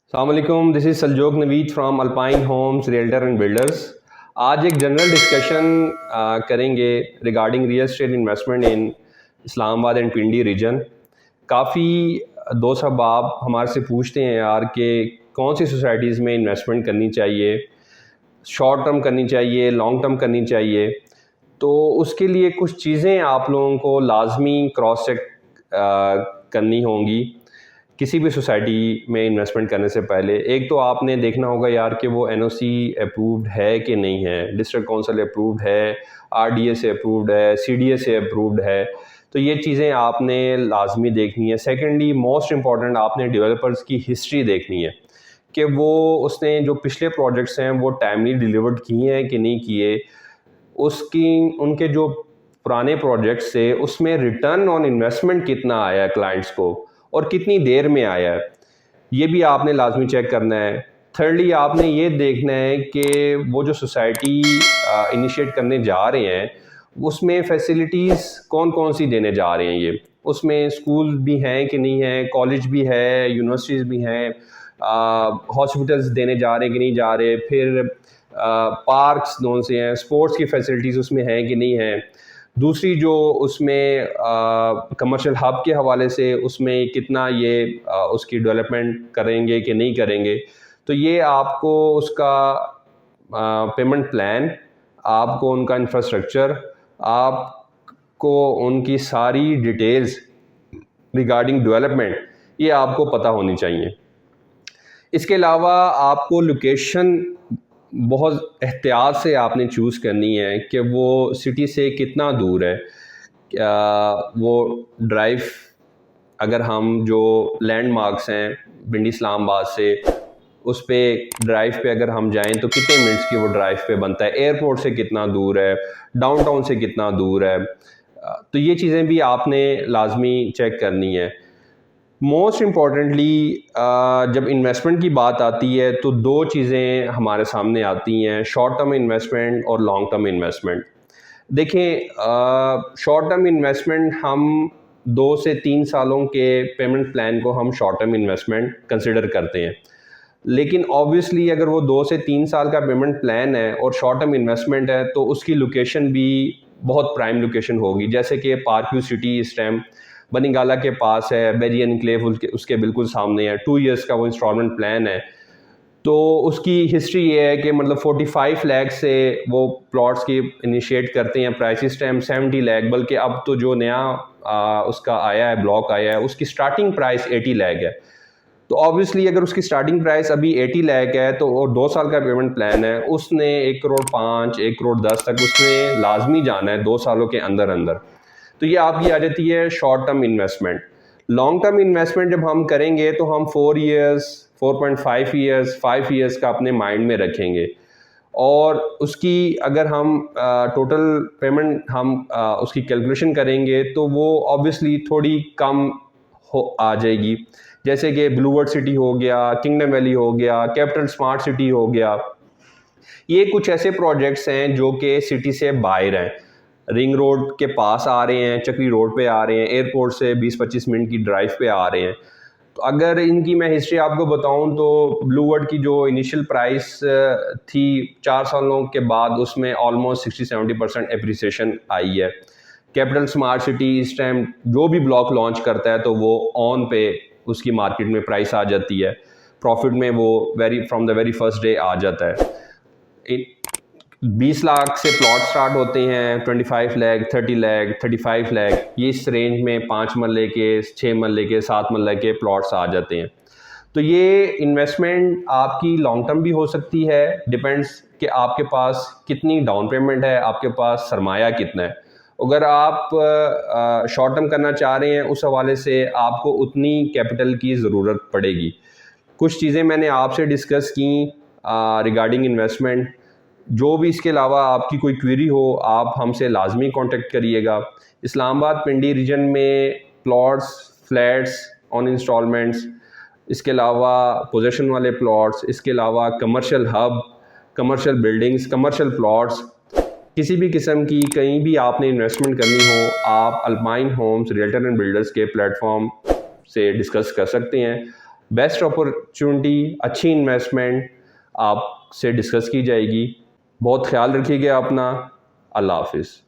السلام علیکم، this is Saljooq Naveed from Alpine homes realtor and builders. آج ایک جنرل ڈسکشن کریں گے regarding real estate investment in Islamabad and Pindi region. کافی دوست احباب ہمارے سے پوچھتے ہیں یار کہ کون سی سوسائٹیز میں انویسٹمنٹ کرنی چاہیے، شارٹ ٹرم کرنی چاہیے، لانگ ٹرم کرنی چاہیے۔ تو اس کے لیے کچھ چیزیں آپ لوگوں کو لازمی کراس چیک کرنی ہوں گی کسی بھی سوسائٹی میں انویسٹمنٹ کرنے سے پہلے۔ ایک تو آپ نے دیکھنا ہوگا یار کہ وہ NOC اپرووڈ ہے کہ نہیں ہے، ڈسٹرکٹ کونسل اپرووڈ ہے، RDA سے اپرووڈ ہے، CDA سے اپرووڈ ہے۔ تو یہ چیزیں آپ نے لازمی دیکھنی ہے۔ سیکنڈلی موسٹ امپورٹنٹ، آپ نے ڈیولپرز کی ہسٹری دیکھنی ہے کہ وہ اس نے جو پچھلے پروجیکٹس ہیں وہ ٹائملی ڈیلیورڈ کیے ہیں کہ نہیں کیے، ان کے جو پرانے پروجیکٹس سے اس میں ریٹرن آن انویسٹمنٹ کتنا آیا ہے کلائنٹس کو اور کتنی دیر میں آیا ہے، یہ بھی آپ نے لازمی چیک کرنا ہے۔ تھرڈلی آپ نے یہ دیکھنا ہے کہ وہ جو سوسائٹی انیشیٹ کرنے جا رہے ہیں اس میں فیسلٹیز کون کون سی دینے جا رہے ہیں، یہ اس میں اسکول بھی ہیں کہ نہیں ہیں، کالج بھی ہے، یونیورسٹیز بھی ہیں، ہاسپٹلز دینے جا رہے ہیں کہ نہیں جا رہے، پھر پارکس کون سے ہیں، اسپورٹس کی فیسلٹیز اس میں ہیں کہ نہیں ہیں۔ دوسری جو اس میں کمرشل ہب کے حوالے سے اس میں کتنا یہ اس کی ڈیولپمنٹ کریں گے کہ نہیں کریں گے۔ تو یہ آپ کو اس کا پیمنٹ پلان، آپ کو ان کا انفراسٹرکچر، آپ کو ان کی ساری ڈیٹیلز ریگارڈنگ ڈیولپمنٹ، یہ آپ کو پتہ ہونی چاہیے۔ اس کے علاوہ آپ کو لوکیشن بہت احتیاط سے آپ نے چوز کرنی ہے کہ وہ سٹی سے کتنا دور ہے۔ وہ ڈرائیو، اگر ہم جو لینڈ مارکس ہیں پنڈی اسلام آباد سے، اس پہ ڈرائیو پہ اگر ہم جائیں تو کتنے منٹس کی وہ ڈرائیو پہ بنتا ہے، ایئرپورٹ سے کتنا دور ہے، ڈاؤن ٹاؤن سے کتنا دور ہے۔ تو یہ چیزیں بھی آپ نے لازمی چیک کرنی ہے۔ موسٹ امپورٹنٹلی جب انویسٹمنٹ کی بات آتی ہے تو دو چیزیں ہمارے سامنے آتی ہیں، شارٹ ٹرم انویسٹمنٹ اور لانگ ٹرم انویسٹمنٹ۔ دیکھیں شارٹ ٹرم انویسٹمنٹ ہم 2 سے 3 سالوں کے پیمنٹ پلان کو ہم شارٹ ٹرم انویسٹمنٹ کنسیڈر کرتے ہیں، لیکن آبویسلی اگر وہ 2 سے 3 سال کا پیمنٹ پلان ہے اور شارٹ ٹرم انویسٹمنٹ ہے تو اس کی لوکیشن بھی بہت پرائم لوکیشن ہوگی، جیسے کہ پارک ویو سٹی اس ٹائم بنی گالا کے پاس ہے، بیری انکلیو اس کے بالکل سامنے ہے، 2 ایئرس کا وہ انسٹالمنٹ پلان ہے۔ تو اس کی ہسٹری یہ ہے کہ مطلب 45 لاکھ سے وہ پلاٹس کی انیشیٹ کرتے ہیں، پرائس اس ٹائم 70 لاکھ، بلکہ اب تو جو نیا اس کا آیا ہے بلاک آیا ہے اس کی سٹارٹنگ پرائس 80 لاکھ ہے۔ تو آبویسلی اگر اس کی سٹارٹنگ پرائس ابھی 80 لاکھ ہے تو اور 2 سال کا پیمنٹ پلان ہے، اس نے 1.5 کروڑ 1 کروڑ 10 تک اس نے لازمی جانا ہے 2 سالوں کے اندر اندر۔ تو یہ آپ کی آ جاتی ہے short term investment. Long term investment جب ہم کریں گے تو ہم 4 ایئرس، 4.5 ایئرس، 5 ایئرس کا اپنے مائنڈ میں رکھیں گے، اور اس کی اگر ہم ٹوٹل پیمنٹ ہم اس کی کیلکولیشن کریں گے تو وہ آبویسلی تھوڑی کم آ جائے گی، جیسے کہ بلو ورڈ سٹی ہو گیا، کنگڈم ویلی ہو گیا، کیپٹل اسمارٹ سٹی ہو گیا۔ یہ کچھ ایسے پروجیکٹس ہیں جو کہ سٹی سے باہر ہیں، رنگ روڈ کے پاس آ رہے ہیں، چکری روڈ پہ آ رہے ہیں، ایئرپورٹ سے 20-25 منٹ کی ڈرائیو پہ آ رہے ہیں۔ تو اگر ان کی میں ہسٹری آپ کو بتاؤں تو بلو ورڈ کی جو انیشیل پرائس تھی 4 سالوں کے بعد اس میں آلموسٹ 60-70% اپریسیشن آئی ہے۔ کیپٹل اسمارٹ سٹی اس ٹائم جو بھی بلاک لانچ کرتا ہے تو وہ آن پہ اس کی مارکیٹ میں پرائس آ جاتی ہے، پروفٹ میں وہ from the very first day آ جاتا ہے۔ 20 لاکھ سے پلاٹ سٹارٹ ہوتے ہیں، 25 لاکھ، 30 لاکھ، 35 لاکھ، یہ اس رینج میں 5 مرلے کے، 6 مرلے کے، 7 مرلے کے پلاٹس آ جاتے ہیں۔ تو یہ انویسٹمنٹ آپ کی لانگ ٹرم بھی ہو سکتی ہے، ڈیپینڈس کہ آپ کے پاس کتنی ڈاؤن پیمنٹ ہے، آپ کے پاس سرمایہ کتنا ہے۔ اگر آپ شارٹ ٹرم کرنا چاہ رہے ہیں اس حوالے سے آپ کو اتنی کیپٹل کی ضرورت پڑے گی۔ کچھ چیزیں میں نے آپ سے ڈسکس کیں ریگارڈنگ انویسٹمنٹ۔ جو بھی اس کے علاوہ آپ کی کوئی کوئری ہو آپ ہم سے لازمی کانٹیکٹ کریے گا۔ اسلام آباد پنڈی ریجن میں پلاٹس، فلیٹس آن انسٹالمنٹس، اس کے علاوہ پوزیشن والے پلاٹس، اس کے علاوہ commercial hub, commercial buildings, commercial plots, کسی بھی قسم کی کہیں بھی آپ نے انویسٹمنٹ کرنی ہو آپ alpine homes realtor and builders کے پلیٹ فارم سے ڈسکس کر سکتے ہیں. بیسٹ اپرچونٹی، اچھی انویسٹمنٹ آپ سے ڈسکس کی جائے گی. بہت خیال رکھیے گا اپنا. اللہ حافظ.